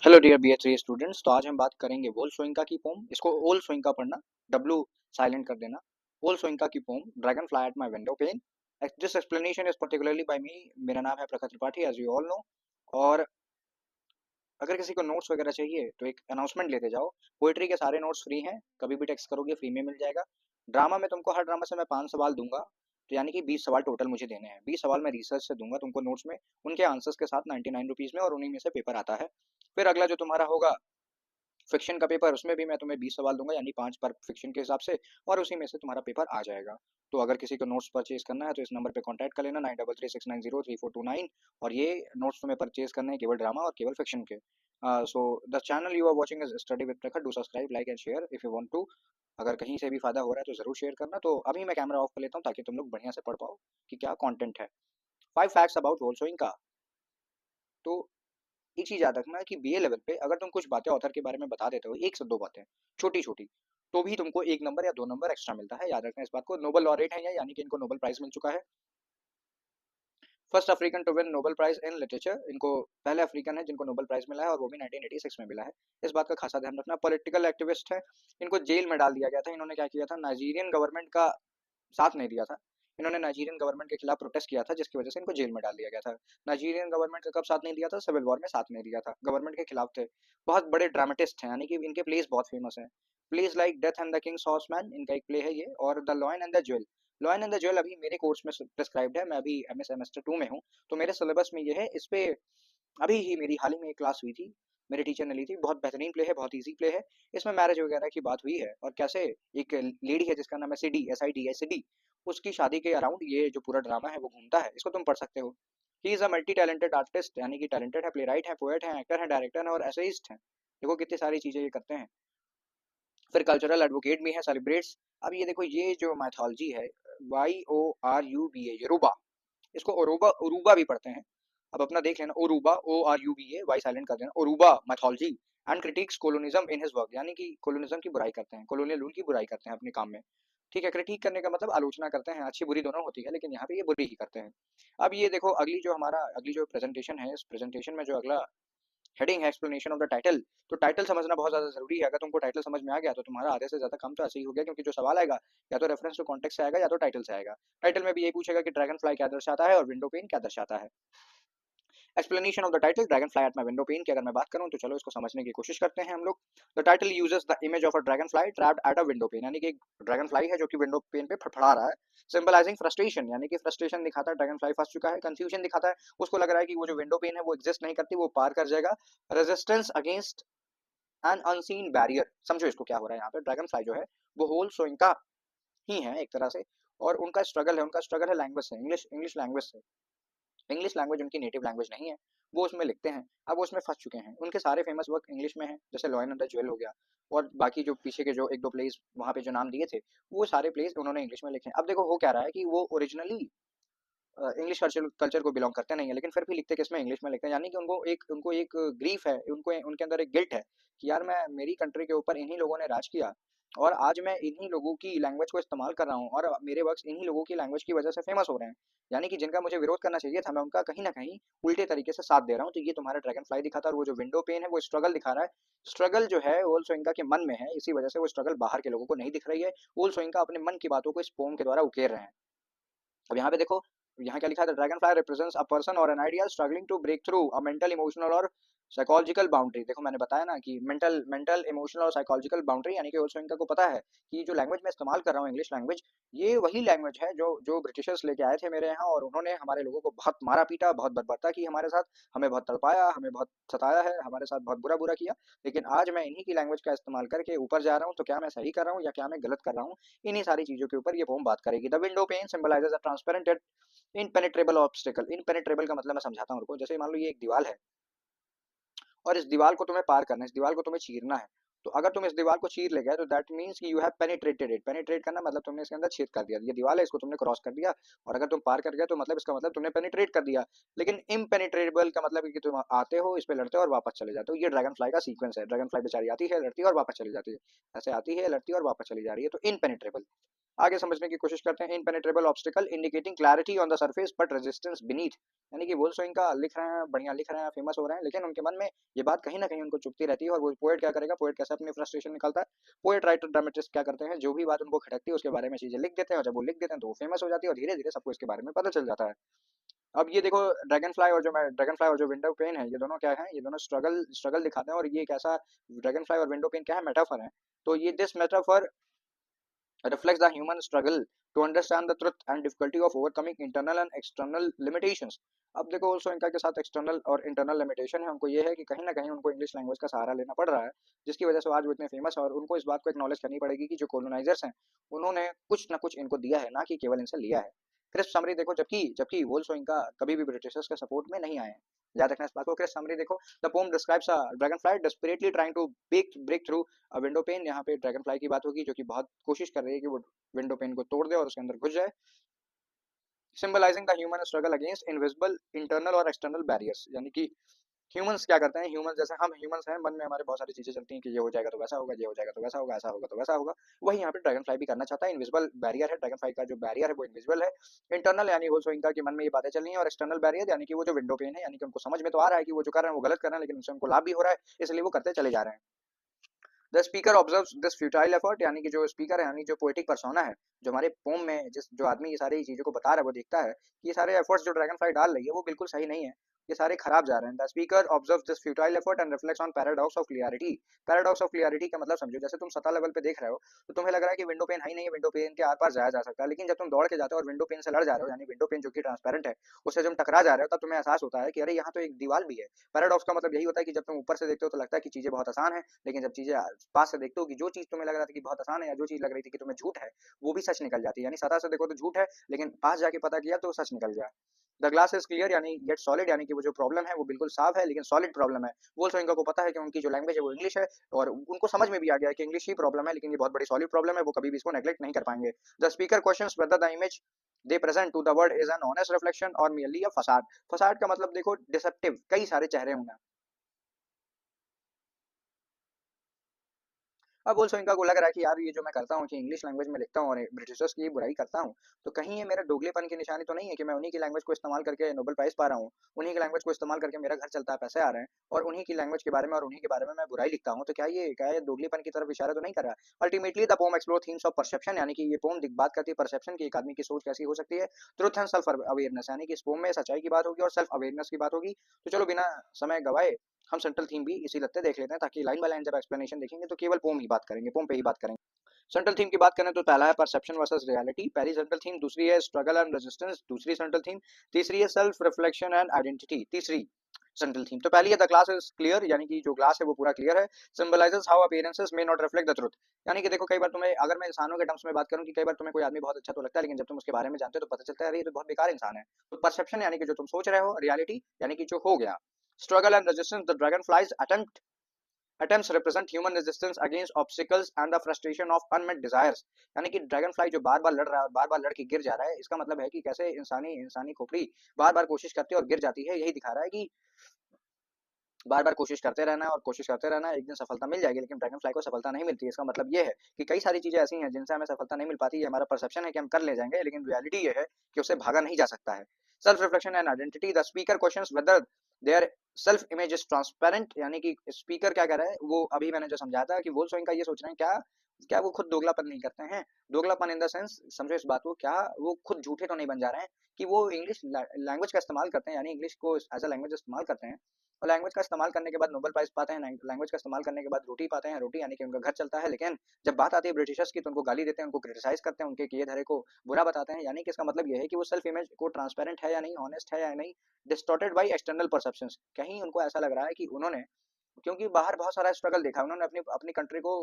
Hello dear BA3 students. तो आज हम बात करेंगे वोल सोइंका की पोम। इसको ओल सोइंका पढ़ना, डब्लू साइलेंट कर देना। ओल सोइंका की poem dragonfly at my window pane. This explanation is particularly by me. मेरा नाम है Prakhar Tripathi, as you all know. और अगर किसी को नोट्स वगैरह चाहिए तो एक अनाउंसमेंट लेते जाओ। पोइट्री के सारे नोट्स फ्री हैं, कभी भी टेक्स्ट करोगे फ्री में मिल जाएगा। ड्रामा में तुमको हर ड्रामा से मैं 5 सवाल दूंगा, तो यानी कि 20 सवाल टोटल मुझे देने हैं। 20 सवाल मैं रिसर्च से दूंगा तुमको नोट्स में, उनके आंसर्स के साथ 99 रुपीज़ में, और उन्हीं में से पेपर आता है। फिर अगला जो तुम्हारा होगा फिक्शन का पेपर, उसमें भी मैं तुम्हें 20 सवाल दूंगा, यानी 5 पर फिक्शन के हिसाब से, और उसी में से तुम्हारा पेपर आ जाएगा। तो अगर किसी को नोट्स परचेज करना है तो इस नंबर पे कांटेक्ट कर लेना, 9336903429। और ये नोट्स तुम्हें परचेज करने हैं केवल ड्रामा और केवल फिक्शन के। So the channel you are watching is study with Prakhar. Do subscribe, like and share if you want to. अगर कहीं से भी फायदा हो रहा है तो जरूर शेयर करना। तो अभी मैं कैमरा ऑफ कर लेता हूँ ताकि तुम लोग बढ़िया से पढ़ पाओ कि क्या कंटेंट है। 5 फैक्ट्स अबाउट रोल शोइंग का। तो एक चीज याद रखना है कि BA लेवल पे अगर तुम कुछ बातें ऑथर के बारे में बता देते हो, एक से दो बातें छोटी छोटी, तो भी तुमको 1 नंबर या 2 नंबर एक्स्ट्रा मिलता है। याद रखना इस बात को। नोबल लॉरेट है ये, यानी कि इनको नोबल प्राइज मिल चुका है। First African to win Nobel prize in literature. इनको पहले अफ्रीकन है जिनको नोबल प्राइज मिला है, और वो भी 1986 में मिला है। इस बात का खासा ध्यान रखना। पॉलिटिकल एक्टिविस्ट है, इनको जेल में डाल दिया गया था। इन्होंने क्या किया था, नाइजीरियन गवर्नमेंट का साथ नहीं दिया था। इन्होंने नाइजीरियन गवर्नमेंट के खिलाफ प्रोटेस्ट किया था, जिसकी वजह से इनको जेल में डाल दिया गया था। नाइजीरियन गवर्नमेंट का कब साथ नहीं दिया था, सिविल वॉर में साथ नहीं दिया था, गवर्नमेंट के खिलाफ थे। बहुत बड़े ड्रामेटिस्ट हैं, यानी कि इनके प्लेस बहुत फेमस हैं। Place like death and the Kings horseman इनका एक प्ले है ये, और the lion and the jewel. Lion and the jewel अभी मेरे कोर्स में प्रिस्क्राइब्ड है, मैं अभी एमए सेमेस्टर 2 में हूँ, तो मेरे सिलेबस में ये है। इस पे अभी ही मेरी हाल ही में एक क्लास हुई थी, मेरे टीचर ने ली थी। बहुत बेहतरीन प्ले है, बहुत इजी प्ले है। इसमें मैरिज वगैरह की बात हुई है, और कैसे एक लेडी है जिसका नाम है सिडी, SID, उसकी शादी के अराउंड ये जो पूरा ड्रामा है वो घूमता है। इसको तुम पढ़ सकते हो। He is a multi talented artist, यानी कि टैलेंटेड है, प्ले राइट है, पोएट है, एक्टर है, डायरेक्टर है, और एसेइस्ट है। देखो कितनी सारी चीजें ये करते हैं। फिर कल्चरल एडवोकेट भी है, सेलिब्रेट्स। अब ये देखो, ये जो मैथोलॉजी है, YORUBA, योरुबा, इसको ओरुबा उरुबा भी पढ़ते हैं। अब अपना देख लेना, ओरुबा, ORUBA, वाई साइलेंट कर देना, Yoruba mythology and critics colonialism in his work, यानी कि कोलोनिज्म की बुराई करते हैं, कॉलोनियल रूल की बुराई करते हैं अपने काम में। ठीक है, क्रिटिक करने का मतलब आलोचना करते हैं, अच्छी बुरी दोनों होती है, लेकिन यहाँ पे ये बुरी ही करते हैं। अब ये देखो, अगली जो प्रेजेंटेशन है, इस प्रेजेंटेशन में जो अगला हेडिंग है, एक्सप्लेनेशन ऑफ द टाइटल। तो टाइटल समझना बहुत ज्यादा जरूरी है। अगर तुमको टाइटल समझ में आ गया तो तुम्हारा आधे से ज्यादा काम तो ऐसे ही हो गया, क्योंकि जो सवाल आएगा या तो रेफरेंस टू कॉन्टेक्स्ट से आएगा या तो टाइटल से आएगा। टाइटल में भी यही पूछेगा कि ड्रैगन फ्लाई क्या दर्शाता है और विंडो पेन क्या दर्शाता है। Explanation of the title dragon fly at my window pen की अगर मैं बात करूं तो चलो इसको समझने की कोशिश करते हैं हम लोग। The title uses the image of a dragon fly trapped at a window pane, यानी कि एक ड्रैगन फ्लाई है जो कि विंडो पेन पे फड़फड़ा रहा है। सिंबलाइजिंग फ्रस्ट्रेशन, यानी कि फ्रस्ट्रेशन दिखाता है, ड्रैगन फ्लाई फंस चुका है। कंफ्यूजन दिखाता है, उसको लग रहा है कि वो जो विंडो पेन है वो एग्जिस्ट नहीं करती, वो पार कर जाएगा। Resistance against an unseen barrier. समझो इसको क्या हो रहा है यहाँ पे। ड्रैगन फ्लाई जो है वो होल सोइंग का ही है एक तरह से, और उनका स्ट्रगल है लैंग्वेज से, इंग्लिश इंग्लिश लैंग्वेज से। इंग्लिश लैंग्वेज उनकी नेटिव लैंग्वेज नहीं है, वो उसमें लिखते हैं। अब वो उसमें फंस चुके हैं। उनके सारे फेमस वर्क इंग्लिश में हैं, जैसे लॉयन एंड द ज्वेल हो गया, और बाकी जो पीछे के जो एक दो प्लेस वहाँ पे जो नाम दिए थे, वो सारे प्लेस उन्होंने इंग्लिश में लिखे हैं। अब देखो हो क्या रहा है कि वो ओरिजिनली इंग्लिश कल्चर कल्चर को बिलोंग करते नहीं है, लेकिन फिर भी लिखते किसमें, इंग्लिश में लिखते हैं। यानी कि उनको एक ग्रीफ है, उनको उनके अंदर एक गिल्ट है कि यार मैं, मेरी कंट्री के ऊपर इन्हीं लोगों ने राज किया, और आज मैं इन्हीं लोगों की लैंग्वेज को इस्तेमाल कर रहा हूँ, और मेरे वर्क्स इन्हीं लोगों की लैंग्वेज की वजह से फेमस हो रहे हैं। यानी कि जिनका मुझे विरोध करना चाहिए था, मैं उनका कहीं ना कहीं उल्टे तरीके से साथ दे रहा हूँ। तो ये तुम्हारा ड्रैगन फ्लाई दिखाता है, और वो जो विंडो पेन है वो स्ट्रगल दिखा रहा है। स्ट्रगल जो है ओल सोइंका के मन में है, इसी वजह से वो स्ट्रगल बाहर के लोगों को नहीं दिख रही है। ओल सोइंका अपने मन की बातों को इस पोम के द्वारा उकेर रहे हैं। अब यहाँ पे देखो, यहाँ क्या लिखा है, dragonfly represents a person और an idea struggling to break through a mental emotional और साइकोलॉजिकल बाउंड्री। देखो मैंने बताया ना कि मेंटल मेंटल इमोशनल और साइकोलॉजिकल बाउंड्री, यानी कि ऑल्सो इनका को पता है कि जो लैंग्वेज मैं इस्तेमाल कर रहा हूँ, इंग्लिश लैंग्वेज, ये वही लैंग्वेज है जो जो ब्रिटिशर्स लेके आए थे मेरे यहाँ, और उन्होंने हमारे लोगों को बहुत मारा पीटा, बहुत बर्बरता की हमारे साथ, हमें बहुत तड़पाया, हमें बहुत सताया है, हमारे साथ बहुत बुरा बुरा किया। लेकिन आज मैं इन्हीं की लैंग्वेज का इस्तेमाल करके ऊपर जा रहा हूँ, तो क्या मैं सही कर रहा हूँ या क्या मैं गलत कर रहा हूँ, इन्हीं सारी चीजों के ऊपर ये पोम बात करेगी। The window pane symbolises a transparent impenetrable obstacle. Impenetrable का मतलब मैं समझाता हूँ रुको। जैसे मान लो ये एक दीवार है, और इस दीवार को तुम्हें पार करना है, इस दीवार को तुम्हें चीरना है। तो अगर तुम इस दीवार को चीर ले गए तो दैट मीन्स कि you have penetrated it. Penetrate करना मतलब तुमने इसके अंदर छेद कर दिया, ये दीवार है, इसको तुमने क्रॉस कर दिया। और अगर तुम पार कर गए तो मतलब इसका मतलब तुमने पेनिट्रेट कर दिया। लेकिन इम्पेनिट्रेबल का मतलब है कि तुम आते हो, इस पे लड़ते हो और वापस चले जाते हो। ये ड्रैगन फ्लाई का सीक्वेंस है। ड्रैगन फ्लाई बेचारी आती है, लड़ती है और वापस चली जाती है, ऐसे आती है, लड़ती है और वापस चली जा रही है, तो इनपेनिट्रेबल। आगे समझने की कोशिश करते हैं। Impenetrable obstacle indicating clarity on the surface but resistance beneath, यानी कि वोल्सोइंका लिख रहे हैं, बढ़िया लिख रहे हैं, फेमस हो रहे हैं, लेकिन उनके मन में ये बात कहीं ना कहीं उनको चुभती रहती है। और वो पोएट क्या करेगा, पोएट कैसे अपनी फ्रस्ट्रेशन निकालता है, पोएट राइटर ड्रामेटिस्ट क्या करते हैं, जो भी बात उनको खटकती है उसके बारे में चीजें लिख देते हैं, और जब वो लिख देते हैं तो वो फेमस हो जाती है और धीरे धीरे सबको इसके बारे में पता चल जाता है। अब ये देखो, ड्रैगन फ्लाई और जो विंडो पेन है, ये दोनों क्या है, ये दोनों स्ट्रगल स्ट्रगल दिखाते हैं। और ये एक ऐसा, ड्रैगन फ्लाई और विंडो पेन क्या है, मेटाफर है। तो ये this metaphor reflects the human struggle to understand the truth and difficulty of overcoming internal and external limitations। अब देखो ऑल्सो इनका के साथ एक्सटर्नल और इंटरनल लिमिटेशन है, उनको ये है कि कहीं ना कहीं उनको इंग्लिश लैंग्वेज का सहारा लेना पड़ रहा है, जिसकी वजह से आज वो इतने फेमस है। और उनको इस बात को एक्नॉलेज करनी पड़ेगी कि जो कॉलोनाइजर्स हैं उन्होंने कुछ ना कुछ इनको दिया है, ना कि केवल इनसे लिया है। क्रिस्प समरी देखो, जबकि जबकि वोल्सो इनका कभी भी ब्रिटिशर्स के सपोर्ट में नहीं आए हैं, याद रखना इस बात को। क्रिस्प समरी देखो, the poem describes a dragonfly desperately trying to break through a window pane. यहाँ पे ड्रैगनफ्लाई की बात होगी जो कि बहुत कोशिश कर रही है कि वो विंडो पेन को तोड़ दे और उसके अंदर घुस जाए। Symbolising the human struggle against invisible internal और एक्सटर्नल बैरियर्स, यानी कि ह्यूमंस क्या करते हैं, ह्यूमंस जैसे हम ह्यूमंस हैं, मन में हमारे बहुत सारी चीजें चलती हैं कि ये हो जाएगा तो वैसा होगा, ये हो जाएगा तो वैसा होगा, ऐसा होगा तो वैसा होगा। वही यहाँ पे ड्रैगन फ्लाई भी करना चाहता है। इनविजिबल बैरियर है ड्रैगन फ्लाई का, जो बैरियर है वो इनविजिबल है। इंटरनल यानी होल्सो इनका कि मन में ये बातें चल रही हैं, और एक्सटर्नल बैरियर यानी कि वो जो विंडो पेन है, यानी कि उनको समझ में तो आ रहा है कि वो जो कर रहे हैं वो गलत कर रहे हैं, लेकिन उससे उनको लाभ भी हो रहा है, इसलिए वो करते चले जा रहे हैं। The speaker observes this futile effort, यानी कि जो स्पीकर है, यानी जो पोएटिक पर्सोना है, जो हमारे पोम में जिस जो आदमी ये सारी चीजों को बता रहा है, वो देखता है कि ये सारे एफर्ट्स जो ड्रैगन फ्लाई डाल रही है वो बिल्कुल सही नहीं है, ये सारे खराब जा रहे हैं। The speaker observe this futile effort and reflects on paradox of clarity. Paradox of clarity का मतलब समझो, जैसे तुम सतह लेवल पे देख रहे हो तो तुम्हें लग रहा है कि विंडो पेन है ही नहीं है, विंडो पेन के आर पार जाया जा सकता है, लेकिन जब तुम दौड़ के जाते हो और विंडो पेन से लड़ जा रहे हो, यानी विंडो पेन जो कि ट्रांसपेरेंट है, उससे जब टकरा जा रहे हो, तब तुम्हें एहसास होता है कि अरे यहाँ तो एक दीवार भी है। पैराडॉक्स का मतलब यही होता है कि जब तुम ऊपर से देखते हो तो लगता है कि चीजें बहुत आसान है, लेकिन जब चीजें पास से देखते हो कि जो चीज तुम्हें लग रहा था कि बहुत आसान है, या जो चीज लग रही थी कि तुम्हें झूठ है, वो भी सच निकल जाती है। यानी सतह से देखो तो झूठ है, लेकिन पास जाके पता किया तो सच निकल गया। द ग्लास इज क्लियर यानी गेट सॉलिड, यानी कि वो जो प्रॉब्लम है वो बिल्कुल साफ है, लेकिन सॉलिड प्रॉब्लम है। वोल्सोइंका को पता है कि उनकी जो लैंग्वेज है वो इंग्लिश है, और उनको समझ में भी आ गया है कि इंग्लिश ही प्रॉब्लम है, लेकिन ये बहुत बड़ी सॉलिड प्रॉब्लम है, वो कभी भी इसको नेग्लेक्ट नहीं कर पाएंगे। The speaker questions whether the image they present to the world is an honest reflection और मियरली अ फसाड। फसाड का मतलब देखो डिसेप्टिव, कई सारे चेहरे होंगे। अब ऑल्सो इनका को लग रहा है कि यार ये जो मैं करता हूँ कि इंग्लिश लैंग्वेज में लिखता हूँ और ब्रिटिशर्स की बुराई करता हूँ, तो कहीं ये मेरे दोगलेपन की निशानी तो नहीं है कि मैं उन्हीं की लैंग्वेज को इस्तेमाल करके नोबेल प्राइज पा रहा हूँ, उन्हीं की लैंग्वेज को इस्तेमाल करके मेरा घर चलता है, पैसे आ रहे हैं, और उन्हीं की लैंग्वेज के बारे में और उन्हीं के बारे में मैं बुराई लिखता हूँ, तो क्या ये दोगलेपन की तरफ इशारा तो नहीं कर रहा? Ultimately the pome explore themes of perception, यानी कि ये पोम बात करती है परसेप्शन की, एक आदमी की सोच कैसी हो सकती है। ट्रुथ एंड सेल्फ अवेयरनेस, यानी कि इस पोम में सच्चाई की बात होगी और सेल्फ अवेयरनेस की बात होगी। तो चलो बिना समय गवाए हम सेंट्रल थीम भी इसी लगते देख लेते हैं, ताकि लाइन बाय लाइन जब एक्सप्लेनेशन देखेंगे तो केवल पोम ही बात करेंगे, पोम पे ही बात करेंगे। सेंट्रल थीम की बात करें तो पहला है परसेप्शन वर्सेस रियलिटी, पहली सेंट्रल थीम। दूसरी है स्ट्रगल एंड रेजिस्टेंस, दूसरी सेंट्रल थीम। तीसरी है सेल्फ रिफ्लेक्शन एंड आइडेंटिटी, तीसरी सेंट्रल थीम। तो पहली है द ग्लास इज क्लियर, यानी कि जो ग्लास है वो पूरा क्लियर है। Symbolizes how appearances may not reflect the truth, यानी कि देखो कई बार तुम्हें, अगर मैं इंसानों के टर्म्स में बात करूं, कि कई बार तुम्हें कोई आदमी बहुत अच्छा तो लगता है, लेकिन जब तुम उसके बारे में जानते हो तो पता चलता है अरे ये तो बहुत बेकार इंसान है। तो परसेप्शन यानी कि जो तुम सोच रहे हो, रियलिटी यानी कि जो हो गया। Struggle and resistance, the dragon flies attempts represent human resistance against obstacles and the frustration of unmet desires, यानी कि ड्रैगन फ्लाई जो बार बार लड़ रहा है और बार बार लड़ के गिर जा रहा है, इसका मतलब है कि कैसे इंसानी इंसानी खोपड़ी बार बार कोशिश करती है और गिर जाती है। यही दिखा रहा है कि बार बार कोशिश करते रहना है और कोशिश करते रहना है, एक दिन सफलता मिल जाएगी, लेकिन ड्रैगन फ्लाई को सफलता नहीं मिलती है। इसका मतलब ये है कि कई सारी चीजें ऐसी हैं जिनसे हमें सफलता नहीं मिल पाती है, हमारा परसेप्शन है कि हम कर ले जाएंगे, लेकिन रियलिटी ये है कि उससे भागा नहीं जा सकता है। Self reflection and identity, the speaker questions whether their self image is transparent, यानी कि स्पीकर क्या कह रहा है, वो अभी मैंने जो समझाया था कि वोल सोइंग का ये सोच रहे हैं, क्या क्या वो खुद दोगलापन नहीं करते हैं? दोगलापन इन द सेंस, समझो इस बात को, क्या वो खुद झूठे तो नहीं बन जा रहे हैं कि वो इंग्लिश लैंग्वेज का इस्तेमाल करते हैं, यानी इंग्लिश को एज अ लैंग्वेज इस्तेमाल करते हैं, और लैंग्वेज का इस्तेमाल करने के बाद नोबेल प्राइज पाते हैं, लैंग्वेज का इस्तेमाल करने के बाद रोटी पाते हैं, रोटी यानी कि उनका घर चलता है, लेकिन जब बात आती है ब्रिटिशर्स की तो उनको गाली देते हैं, उनको क्रिटिसाइज करते हैं, उनके किए धरे को बुरा बताते हैं। यानी कि इसका मतलब यह है कि वो सेल्फ इमेज को ट्रांसपेरेंट है या नहीं, ऑनेस्ट है या नहीं, डिस्टॉर्टेड बाई एक्सटर्नल परसेप्शंस। कहीं उनको ऐसा लग रहा है कि उन्होंने, क्योंकि बाहर बहुत सारा स्ट्रगल देखा, उन्होंने अपनी अपनी कंट्री को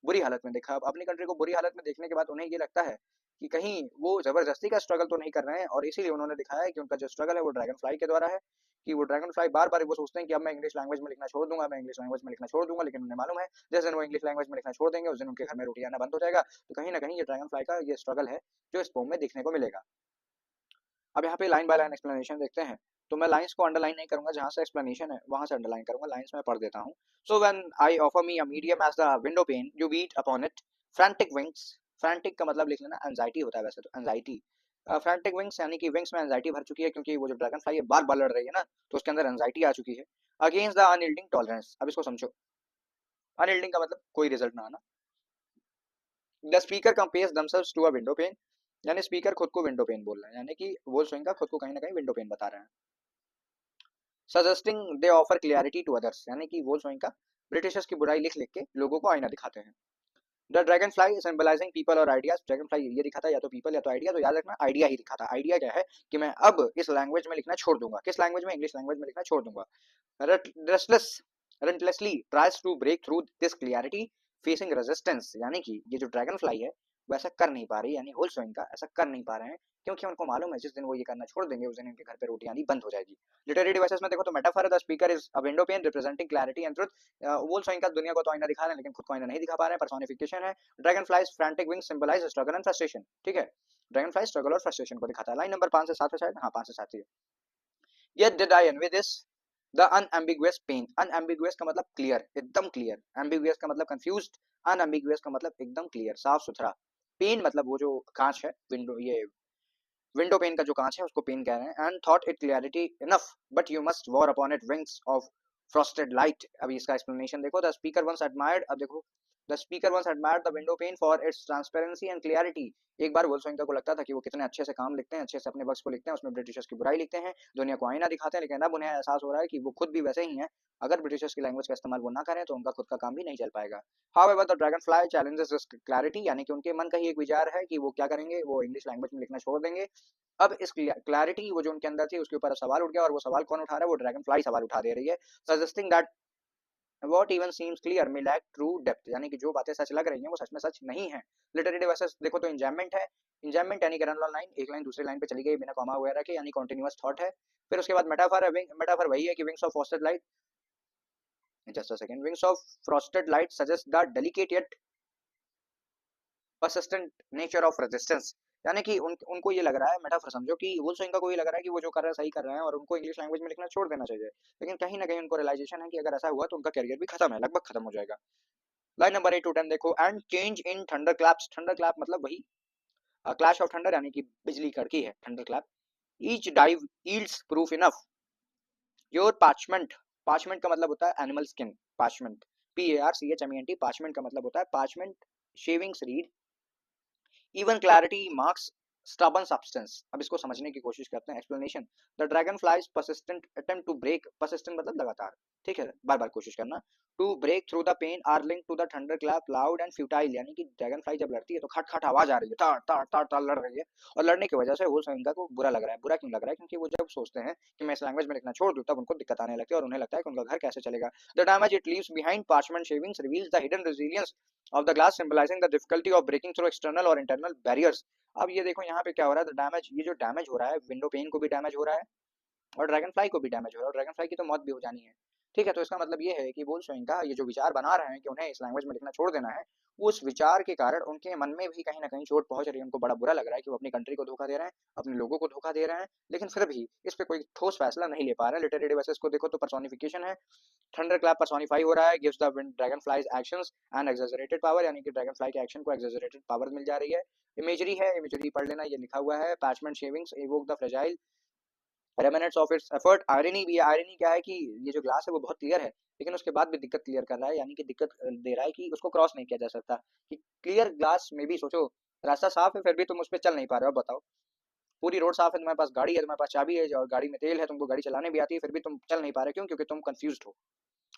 बुरी हालत में देखा। अब अपनी कंट्री को बुरी हालत में देखने के बाद उन्हें ये लगता है कि कहीं वो जबरदस्ती का स्ट्रगल तो नहीं कर रहे हैं, और इसीलिए उन्होंने दिखाया है कि उनका जो स्ट्रगल है वो ड्रैगन फ्लाई के द्वारा है। कि वो ड्रैगन फ्लाई बार बार वो सोचते हैं कि अब मैं इंग्लिश लैंग्वेज में लिखना छोड़ दूंगा, मैं इंग्लिश लैंग्वेज में लिखना छोड़ दूंगा, लेकिन उन्हें मालूम है जिस दिन वो इंग्लिश लैंग्वेज में लिखना छोड़ देंगे उस दिन उनके घर में रोटी आना बंद हो जाएगा। तो कहीं ना कहीं ये ड्रैगन फ्लाई का ये स्ट्रगल है जो इस पोम में देखने को मिलेगा। अब यहाँ पे लाइन बाय लाइन एक्सप्लेनेशन देखते हैं। तो मैं लाइंस को अंडरलाइन नहीं करूंगा, जहां से एक्सप्लेनेशन है वहां से अंडरलाइन करूंगा, लाइंस में पढ़ देता हूँ। So when I offer me a medium as the window pane you beat upon it frantic wings frantic का मतलब लिख लेना एंजाइटी होता है वैसे तो, एंजाइटी। फ्रैंटिक विंग्स यानी कि विंग्स में एंजाइटी भर चुकी है, क्योंकि वो जो ड्रैगन फ्लाई है बार बार लड़ रही है ना, तो उसके अंदर एंजाइटी आ चुकी है। अगेंस्ट द अनयील्डिंग टॉलरेंस, अब इसको समझो। अनयील्डिंग का मतलब कोई रिजल्ट ना आना। The speaker compares themselves to a window pane, यानी स्पीकर खुद को विंडो पेन बोल रहे हैं, यानी कि वोल स्विंग का खुद को कहीं ना कहीं विंडो पेन बता रहे हैं। Suggesting they offer clarity to others, यानी कि वोल स्विंग का ब्रिटिशर्स की बुराई लिख लिख के लोगों को आईना दिखाते हैं। The dragon fly symbolising people और आइडियाज, ड्रैगन फ्लाई ये दिखाता है या तो पीपल या तो आइडिया, तो याद रखना आइडिया ही दिखाता है। आइडिया क्या है कि मैं अब इस लैंग्वेज में लिखना छोड़ दूंगा, किस लैंग्वेज में, इंग्लिश लैंग्वेज में लिखना छोड़ दूंगा। Restless relentlessly tries to break through this clarity facing resistance, यानी कि ये जो ड्रैगन फ्लाई है वो ऐसा कर नहीं पा रही, यानी होल स्विंग का ऐसा कर नहीं पा रहे हैं, क्योंकि उनको मालूम है जिस दिन वो ये करना छोड़ देंगे उस दिन इनके घर पे रोटी आनी बंद हो जाएगी। लिटरेरी डिवाइसेस में देखो तो metaphor, the speaker is a window pane representing clarity and truth. होल स्विंग का दुनिया को तो आईना दिखा रहे हैं लेकिन खुद को आईना नहीं दिखा पा रहे हैं, पर्सोनिफिकेशन है। Dragonfly's frantic wings symbolize struggle and frustration, ठीक है, ड्रैगन फ्लाई स्ट्रगल और फ्रस्ट्रेशन को दिखाता है। लाइन नंबर 5 से 7 है शायद, हाँ 5 से 7 ही है। Yet did I envy this the unambiguous pain, unambiguous का मतलब क्लियर, एकदम क्लियर, ambiguous का मतलब कंफ्यूज्ड, unambiguous का मतलब एकदम क्लियर, साफ सुथरा। पेन मतलब वो जो कांच है, विंडो, ये विंडो पेन का जो कांच है उसको पेन कह रहे हैं। And thought it clarity enough but you must war upon it wings of frosted light. अभी इसका एक्सप्लेनेशन देखो। द स्पीकर वंस एडमायर्ड, अब देखो, the speaker once admired the window pane for its transparency and clarity. एक बार वोल्सोइंका को लगता था कि वो कितने अच्छे से काम लिखते हैं, अच्छे से अपने वर्क्स को लिखते हैं, उसमें ब्रिटिशर्स की बुराई लिखते हैं, दुनिया को आईना दिखाते हैं, लेकिन अब उन्हें एहसास हो रहा है कि वो खुद भी वैसे ही हैं। अगर ब्रिटिशर्स की लैंग्वेज का इस्तेमाल वो ना करें तो उनका खुद का काम भी नहीं चल पाएगा। However the dragon fly challenges this clarity, यानी कि उनके मन का ही एक विचार है कि वो क्या करेंगे, वो इंग्लिश लैंग्वेज में लिखना छोड़ देंगे। अब इस क्लैरिटी वो जो उनके अंदर थी उसके ऊपर सवाल उठ गया, और वो सवाल कौन उठा रहा है, वो ड्रैगन फ्लाई सवाल उठा दे रही है। Suggesting that what even seems clear may lack true depth, यानी कि जो बातें सच लग रही हैं वो सच में सच नहीं है। लिटरेरी डिवाइसेस देखो तो इंजैममेंट है, इंजैममेंट यानी कि रन ऑन लाइन, एक लाइन दूसरी लाइन पे चली गई बिना कॉमा वगैरह के, यानी कॉन्टिन्यूअस थॉट है। फिर उसके बाद मेटाफर है, मेटाफर वही है कि wings of frosted light, just a second, wings of frosted light suggest the delicate yet persistent nature of resistance, यानी कि उनको ये लग रहा है, मेटाफर समझो कि वुल्सोइंका को ये लग रहा है कि वो जो कर रहा है सही कर रहे हैं और उनको इंग्लिश लैंग्वेज में लिखना छोड़ देना चाहिए, लेकिन कहीं ना कहीं उनको रियलाइजेशन है कि अगर ऐसा हुआ तो उनका करियर भी खत्म है, लगभग खत्म हो जाएगा। लाइन नंबर 8 टू 10 देखो। And change in thunderclaps, thunderclap मतलब वही क्लैश ऑफ थंडर, यानी कि बिजली कड़की है, thunderclap. Each dive yields proof enough your parchment, parchment का मतलब होता है animal skin, parchment, PARCHMENT, parchment का मतलब होता है parchment shavings read even clarity marks stubborn substance. अब इसको समझने की कोशिश करते हैं। Explanation, the dragonfly's persistent attempt to break, persistent मतलब लगातार, ठीक है, बार बार कोशिश करना, to break through the pane are link to the thunder clap loud and futile, यानी कि ड्रैगन फ्लाई जब लड़ती है तो खट खट आवाज आ रही है, तार तार तार तार लड़ रही है, और लड़ने की वजह से वुल्सोइंका को बुरा लग रहा है। बुरा क्यों लग रहा है, क्योंकि वो जब सोचते हैं कि मैं इस लैंग्वेज में लिखना छोड़ दूं तब उनको दिक्कत आने लगती है और उन्हें लगता है कि उनका घर कैसे चलेगा। The damage it leaves behind parchment shavings reveals the hidden resilience of the glass symbolizing the difficulty of breaking through external or internal barriers। अब ये देखो यहाँ पे क्या हो रहा है, तो डैमेज, ये जो डैमेज हो रहा है, विंडो पेन को भी डैमेज हो रहा है और ड्रैगन फ्लाई को भी डैमेज हो रहा है, और ड्रैगन फ्लाई की तो मौत भी हो जानी है, ठीक है। तो इसका मतलब ये है कि वुल्सोइंका ये जो विचार बना रहे हैं कि उन्हें इस लैंग्वेज में लिखना छोड़ देना है, उस विचार के कारण उनके मन में भी कहीं ना कहीं चोट पहुंच रही है, उनको बड़ा बुरा लग रहा है कि वो अपनी कंट्री को धोखा दे रहे हैं, अपने लोगों को धोखा दे रहे हैं, लेकिन फिर भी इस पे कोई ठोस फैसला नहीं ले पा रहे हैं। लिटरेरी डिवाइसेस को देखो तो पर्सोनिफिकेशन है, थंडर क्लैप पर्सोनिफाई हो रहा है, gives the dragonfly's actions and exaggerated power, यानी कि ड्रैगन फ्लाई के एक्शन को एक्सैजरेटेड पावर मिल जा रही है। इमेजरी है, इमेजरी पढ़ लेना, ये लिखा हुआ है, parchment shavings evoke the fragile remnants of its effort. Irony भी है, आयरनी क्या है कि ये जो ग्लास है वो बहुत क्लियर है लेकिन उसके बाद भी दिक्कत क्लियर कर रहा है, यानी कि दिक्कत दे रहा है कि उसको क्रॉस नहीं किया जा सकता, कि क्लियर ग्लास में भी सोचो रास्ता साफ है फिर भी तुम उस पर चल नहीं पा रहे हो। बताओ, पूरी रोड साफ है, तुम्हारे पास गाड़ी है, तुम्हारे पास चाबी है और गाड़ी में तेल है, तुमको गाड़ी चलाने भी आती है, फिर भी तुम चल नहीं पा रहे, क्यों, क्योंकि तुम कंफ्यूज्ड हो।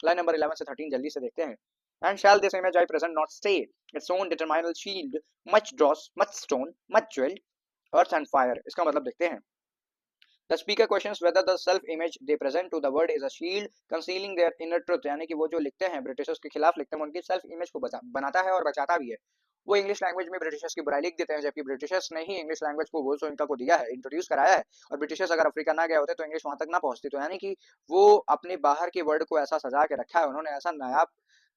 लाइन नंबर 11 से 13 जल्दी से देखते हैं। And shall this image I present not stay its own determinal shield much dross much stone much jewel earth and fire, इसका मतलब देखते हैं। The speaker questions whether the self-image they present to the world is a shield concealing their inner truth, यानी कि वो जो लिखते हैं ब्रिटिशर्स के खिलाफ लिखते हैं, उनकी सेल्फ इमेज को बनाता है और बचाता भी है। वो इंग्लिश लैंग्वेज में ब्रिटिशर्स की बुराई लिख देते हैं, जबकि ब्रिटिशर्स ने ही इंग्लिश लैंग्वेज को वुल्सोइंका को दिया है, इंट्रोड्यूस कराया है, और ब्रिटिशर्स अगर अफ्रीका ना गए होते तो इंग्लिश वहां तक ना पहुंचती। तो यानी कि वो अपने बाहर के वर्ड को ऐसा सजा के रखा है, उन्होंने ऐसा नायाब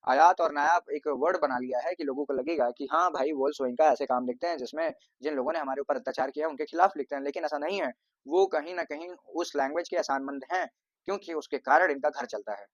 आयात और नायाब एक वर्ड बना लिया है कि लोगों को लगेगा कि हाँ भाई वुल्सोइंका ऐसे काम लिखते हैं जिसमें जिन लोगों ने हमारे ऊपर अत्याचार किया उनके खिलाफ लिखते हैं, लेकिन ऐसा नहीं है। वो कहीं ना कहीं उस लैंग्वेज के एहसानमंद हैं क्योंकि उसके कारण इनका घर चलता है।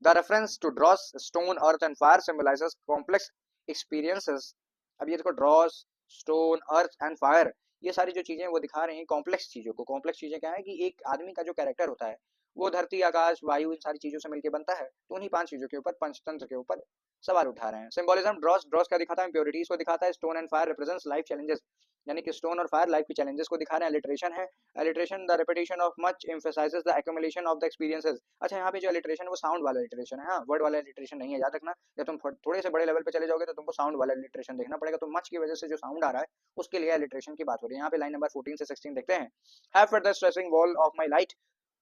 The reference to dross stone earth and fire symbolises complex experiences. अब ये देखो dross stone, earth and fire, ये सारी जो चीजें वो दिखा रहे हैं कॉम्प्लेक्स चीजों को। कॉम्प्लेक्स चीजें क्या है कि एक आदमी का जो कैरेक्टर होता है वो धरती, आकाश, वायु, इन सारी चीजों से मिलकर बनता है। तो उन्हीं 5 चीजों के ऊपर, पंचतंत्र के ऊपर सवाल उठा रहे हैं। सिंबोलिज्म, ड्रॉस, ड्रॉस क्या दिखाता है? इम्प्योरिटीज को दिखाता है। Stone and fire represents life challenges, यानी कि स्टोन और फायर लाइफ के चैलेंजेस को दिखा रहे हैं। अलिटरेशन है, alliteration the repetition of much emphasises the accumulation of the experiences. अच्छा, यहाँ पे जो अलिटरेशन है वो साउंड वाला अलिटरेशन है, हाँ, वर्ड वाला अलिटरेशन नहीं है, याद रखना। जब तुम थोड़े से बड़े लेवल पे चले जाओगे तो तुमको साउंड वाला अलिटरेशन देखना पड़ेगा। तो मच की वजह से जो साउंड आ रहा है उसके लिए अलिटरेशन की बात हो रही है। यहाँ पे लाइन नंबर 14 से 16 देखते हैं। Have further stressing wall of my light,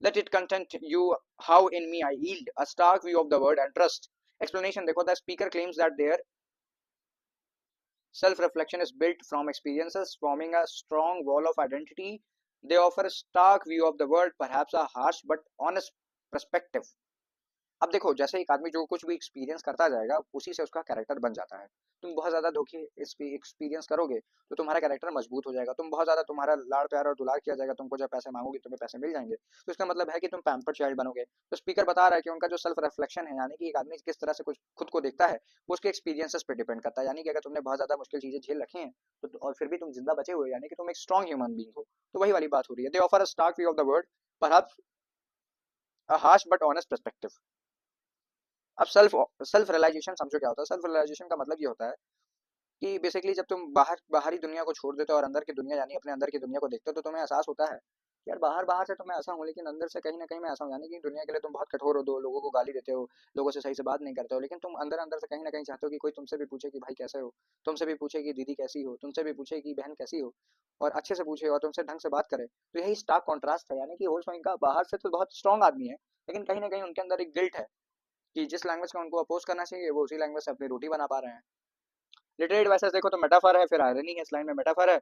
let it content you how in me I yield a stark view of the word and trust. Explanation देखो, the speaker claims that their self-reflection is built from experiences, forming a strong wall of identity. They offer a stark view of the world, perhaps a harsh but honest perspective. अब देखो, जैसे एक आदमी जो कुछ भी experience करता जाएगा उसी से उसका कैरेक्टर बन जाता है। तुम बहुत ज्यादा धोखे इस पे एक्सपीरियंस करोगे तो तुम्हारा कैरेक्टर मजबूत हो जाएगा। तुम बहुत ज्यादा, तुम्हारा लाड़ प्यार और दुलार किया जाएगा, तुमको जब पैसे मांगोगे तुम्हें पैसे मिल जाएंगे, तो इसका मतलब है कि तुम पैम्पर्ड चाइल्ड बनोगे। तो स्पीकर बता रहा है कि उनका जो सेल्फ रिफ्लेक्शन है, यानी कि एक आदमी किस तरह से कुछ खुद को देखता है, वो उसके एक्सपीरियंसेस पे डिपेंड करता है। यानी कि अगर तुमने बहुत ज्यादा मुश्किल चीजें झेल रखी हैं तो और फिर भी तुम जिंदा बचे हुए, यानी कि तुम एक स्ट्रॉन्ग ह्यूमन बीइंग हो। तो वही वाली बात हो रही है। They offer a stark view of the world, perhaps a harsh but honest perspective. अब सेल्फ रियलाइजेशन समझो क्या होता है। सेल्फ रियलाइजेशन का मतलब ये होता है कि बेसिकली जब तुम बाहरी दुनिया को छोड़ देते हो और अंदर की दुनिया, यानी अपने अंदर की दुनिया को देखते हो, तो तुम्हें एहसास होता है कि यार बाहर बाहर से तो मैं ऐसा हूँ, लेकिन अंदर से कहीं ना कहीं मैं ऐसा हूँ। यानी कि दुनिया के लिए तुम बहुत कठोर हो, दो लोगों को गाली देते हो, लोगों से सही से बात नहीं करते हो, लेकिन तुम अंदर अंदर से कहीं ना कहीं चाहते हो कि कोई तुमसे भी पूछे कि भाई कैसे हो, तुमसे भी पूछे कि दीदी कैसी हो, तुमसे भी पूछे कि बहन कैसी हो, और अच्छे से पूछे और तुमसे ढंग से बात करे। तो यही स्टार्क कॉन्ट्रास्ट है। यानी कि होल का बाहर से तो बहुत स्ट्रॉन्ग आदमी है, लेकिन कहीं ना कहीं उनके अंदर एक गिल्ट है कि जिस लैंग्वेज का उनको अपोज करना चाहिए वो उसी लैंग्वेज से अपनी रोटी बना पा रहे हैं। लिटरेट वैसे देखो तो मेटाफर है, फिर आयरनी है। इस लाइन में मेटाफर है,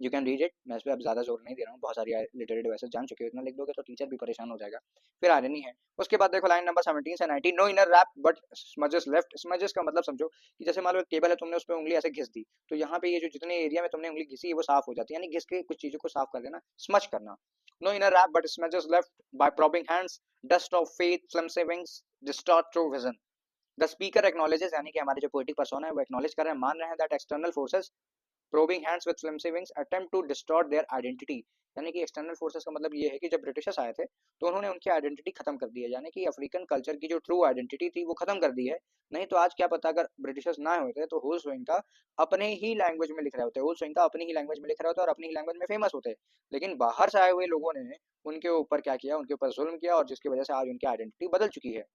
यू कैन रीड इट। मैं इस पर अब ज्यादा जोर नहीं दे रहा हूँ, बहुत सारी लिटरेट वैसे जान चुके हो, इतना लिख दोगे तो टीचर भी परेशान हो जाएगा। फिर आयरनी है। उसके बाद देखो लाइन नंबर 17 से 19, no inner wrap but smudges left. Smudges का मतलब समझो कि जैसे मान लो एक टेबल है, तुमने उस पर उंगली ऐसे घिस दी, तो यहाँ पे ये जो जितने एरिया में तुमने उंगली घिसी है वो साफ हो जाती है, यानी घिस के कुछ चीजों को साफ कर देना, स्मच करना। No inner wrap but smudges left by probing hands, dust of faith, flume savings, distort true vision. The speaker acknowledges, यानी कि हमारे जो पोएटिक पर्सोना है वो एक्नॉलेज कर रहे हैं, मान रहे हैं that external forces probing hands with flimsy wings attempt to distort their identity। यानी कि एक्सटर्नल फोर्सेस का मतलब ये है कि जब ब्रिटिशर्स आए थे तो उन्होंने उनकी आइडेंटिटी खत्म कर दी है, यानी कि अफ्रीकन कल्चर की जो ट्रू आइडेंटिटी थी वो खत्म कर दी है। नहीं तो आज क्या पता, अगर ब्रिटिशर्स ना होते तो होल सोइंका अपने ही लैंग्वेज में लिख रहे होते, होल सोइंका अपनी ही लैंग्वेज में लिख रहे होते और अपनी ही लैंग्वेज में फेमस होते। लेकिन बाहर से आए हुए लोगों ने उनके ऊपर क्या किया, उनके ऊपर जुल्म किया, और जिसकी वजह से आज उनकी आइडेंटिटी बदल चुकी है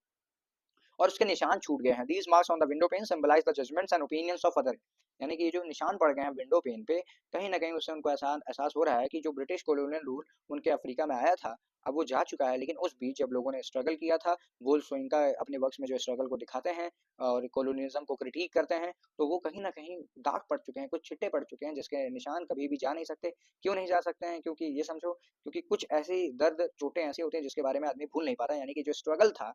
और उसके निशान छूट गए हैं। These marks on the window pane symbolise the judgements and opinions of other. यानी कि ये जो निशान पड़ गए हैं विंडो पेन पे, कहीं ना कहीं उससे उनको एहसास हो रहा है कि जो ब्रिटिश कॉलोनियल रूल उनके अफ्रीका में आया था अब वो जा चुका है। लेकिन उस बीच जब लोगों ने स्ट्रगल किया था, वोल्फ सोइंका अपने वर्क्स में जो स्ट्रगल को दिखाते हैं और कॉलोनियलिज्म को क्रिटिक करते हैं, तो वो कहीं ना कहीं दाग पड़ चुके हैं, कुछ छिट्टे पड़ चुके हैं जिसके निशान कभी भी जा नहीं सकते। क्यों नहीं जा सकते हैं? क्योंकि ये समझो, क्योंकि कुछ ऐसी दर्द चोटें ऐसी होती हैं जिसके बारे में आदमी भूल नहीं पाता। यानी कि जो स्ट्रगल था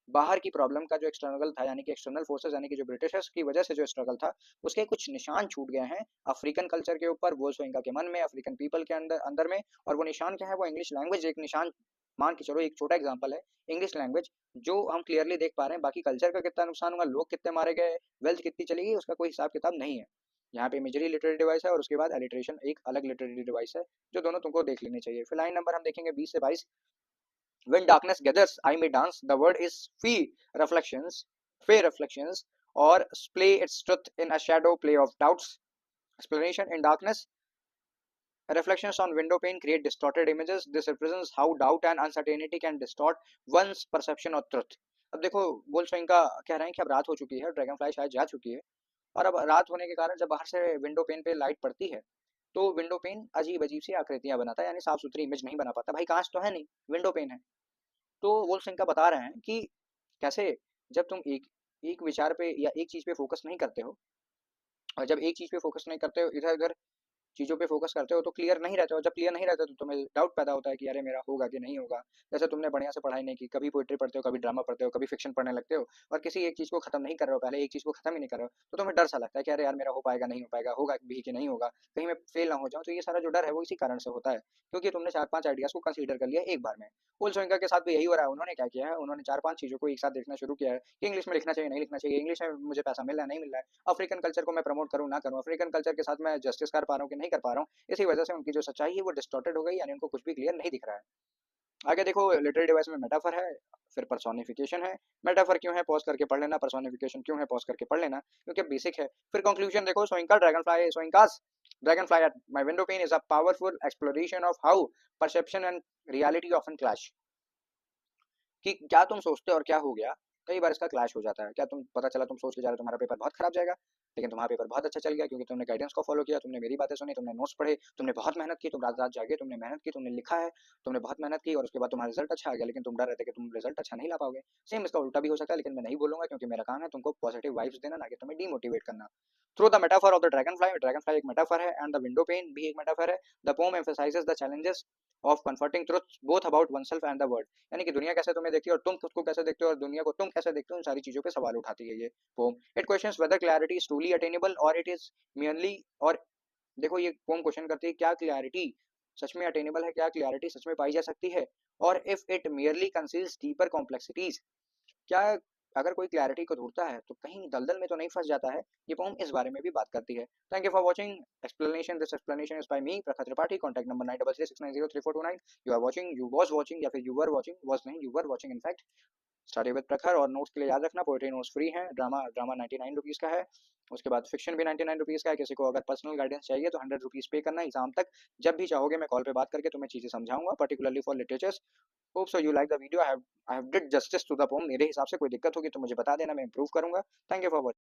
बाहर की प्रॉब्लम का, जो एक्सटर्नल था, यानी कि एक्सटर्नल फोर्सेस, यानी कि जो ब्रिटिशर्स की वजह से जो स्ट्रगल था, उसके कुछ निशान छूट गए हैं अफ्रीकन कल्चर के ऊपर, वो सोइंका के मन में, अफ्रीकन पीपल के अंदर अंदर में। और वो निशान क्या है? वो इंग्लिश लैंग्वेज एक निशान मान के चलो। एक छोटा एग्जांपल है इंग्लिश लैंग्वेज, जो हम क्लियरली देख पा रहे हैं। बाकी कल्चर का कितना नुकसान हुआ, लोग कितने मारे गए, वेल्थ कितनी चली गई, उसका कोई हिसाब किताब नहीं है। यहाँ पे इमेजरी लिटरेरी डिवाइस है और उसके बाद एलिट्रेशन एक अलग लिटरेरी डिवाइस है, जो दोनों तुमको देख लेने चाहिए। फिर लाइन नंबर हम देखेंगे 20 से 22। When darkness gathers, I may dance. The word is fair reflections, or splay its truth in a shadow play of doubts. Explanation: in darkness, reflections on window pane create distorted images. This represents how doubt and uncertainty can distort one's perception of truth. अब देखो, बोल स्वयं का कह रहे हैं कि अब रात हो चुकी है, ड्रैगन फ्लाई शायद जा चुकी है, और अब रात होने के कारण जब बाहर से विंडो पेन पे लाइट पड़ती है तो विंडो पेन अजीब अजीब सी आकृतियां बनाता है, यानी साफ सुथरी इमेज नहीं बना पाता। भाई कांच तो है नहीं, विंडो पेन है। तो वोल्फ सिंह का बता रहे हैं कि कैसे जब तुम एक एक विचार पे या एक चीज पे फोकस नहीं करते हो, और जब एक चीज पे फोकस नहीं करते हो, इधर उधर चीज़ों पे फोकस करते हो तो क्लियर नहीं रहते हो। जब क्लियर नहीं रहते तो तुम्हें डाउट पैदा होता है कि अरे मेरा होगा कि नहीं होगा। जैसे तुमने बढ़िया से पढ़ाई नहीं की, कभी पोइट्री पढ़ते हो, कभी ड्रामा पढ़ते हो, कभी फिक्शन पढ़ने लगते हो और किसी एक चीज़ को खत्म नहीं कर रहे हो, पहले एक चीज़ को खत्म ही नहीं कर रहे हो, तो तुम्हें डर सा लगता है कि अरे यार मेरा हो पाएगा नहीं हो पाएगा, होगा भी कि नहीं होगा, कहीं मैं फेल ना हो जाऊँ। तो ये सारा जो डर है वो इसी कारण से होता है, क्योंकि तुमने 4-5 आइडियाज़ को कंसीडर कर लिया एक बार में। पोल सोइंका के साथ भी यही हो रहा है। उन्होंने क्या किया है, उन्होंने 4-5 चीज़ों को एक साथ देखना शुरू किया है कि इंग्लिश में लिखना चाहिए, नहीं लिखना चाहिए, इंग्लिश में मुझे पैसा मिल रहा है, नहीं मिल रहा है, अफ्रीकन कल्चर को मैं प्रमोट करूँ, ना करूँ, अफ्रीकन कल्चर के साथ मैं जस्टिस कर पा रहा हूँ कि नहीं कर पा रहा हूँ। इसी वजह से उनकी जो सच्चाई है वो डिस्टॉर्टेड हो गई, यानी उनको कुछ भी क्लियर नहीं दिख रहा है। आगे देखो, लिटरेरी डिवाइस में मेटाफर है, फिर पर्सोनिफिकेशन है। मेटाफर क्यों है, पॉज करके पढ़ लेना। पर्सोनिफिकेशन क्यों है, पॉज करके पढ़ लेना, क्योंकि बेसिक है। फिर कंक्लूजन देखो, Soyinka dragon Soyinka's dragon at my window pane is a powerful exploration of how perception and reality often clash. कि क्या तुम सोचते हो और क्या हो गया, कई बार इसका क्लैश हो जाता है। क्या तुम, पता चला तुम सोच के जा रहे हो तुम्हारा पेपर बहुत खराब जाएगा, लेकिन तुम्हारा पेपर बहुत अच्छा चल गया क्योंकि तुमने गाइडेंस को फॉलो किया, तुमने मेरी बातें सुनी, तुमने नोट्स पढ़े, तुमने बहुत मेहनत की, तुम रात रात जागे, तुमने मेहनत की, तुमने लिखा है, तुमने बहुत मेहनत की और उसके बाद तुम्हारा रिजल्ट अच्छा आ गया, लेकिन तुम डर रहे थे कि तुम रिजल्ट अच्छा नहीं ला पाओगे। सेम इसका उल्टा भी हो सकता है, लेकिन मैं नहीं बोलूंगा क्योंकि मेरा काम है तुमको पॉजिटिव वाइब्स देना, ना कि तुम्हें डीमोटिवेट करना। Through the metaphor of the dragonfly एक मेटाफर है एंड द विंडो पेन भी एक मेटाफर है। The poem emphasises the challenges of confronting truth both about oneself and the world. यानी कि दुनिया कैसे तुम्हें देखती है और तुम खुद को कैसे देखते हो और दुनिया को तुम कैसे देखते हो, उन सारी चीजों पे सवाल उठाती है ये poem. It questions whether clarity is truly attainable और इट इज मियरली, और देखो ये पोम क्वेश्चन करती है क्या क्लैरिटी सच में अटेनेबल है, क्या क्लैरिटी सच में पाई जा सकती है, और if it merely conceals deeper complexities, क्या अगर कोई क्लैरिटी को ढूंढता है तो कहीं दलदल में तो नहीं फंस जाता है। ये पोम इस बारे में भी बात करती है। Thank you for watching explanation. This explanation is by me Prakhar Tripathi. Contact number 9336903429। You are watching, you was watching, या फिर यू वर वाचिंग, वाज नहीं, you were watching in fact study with Prakhar. और नोट्स के लिए याद रखना, पोएट्री नोट्स फ्री हैं, drama drama 99 rupees का है, उसके बाद फिक्शन भी 99 रुपीज़ का है। किसी को अगर पर्सनल गाइडेंस चाहिए तो 100 रुपीज़ पे करना एग्जाम तक। जब भी चाहोगे मैं कॉल पे बात करके तुम्हें चीज़ें समझाऊंगा, particularly for literatures. Hope so you like the video. I have did justice to the poem. मेरे हिसाब से कोई दिक्कत होगी तो मुझे बता देना, मैं इंप्रूव करूंगा। Thank you for watching.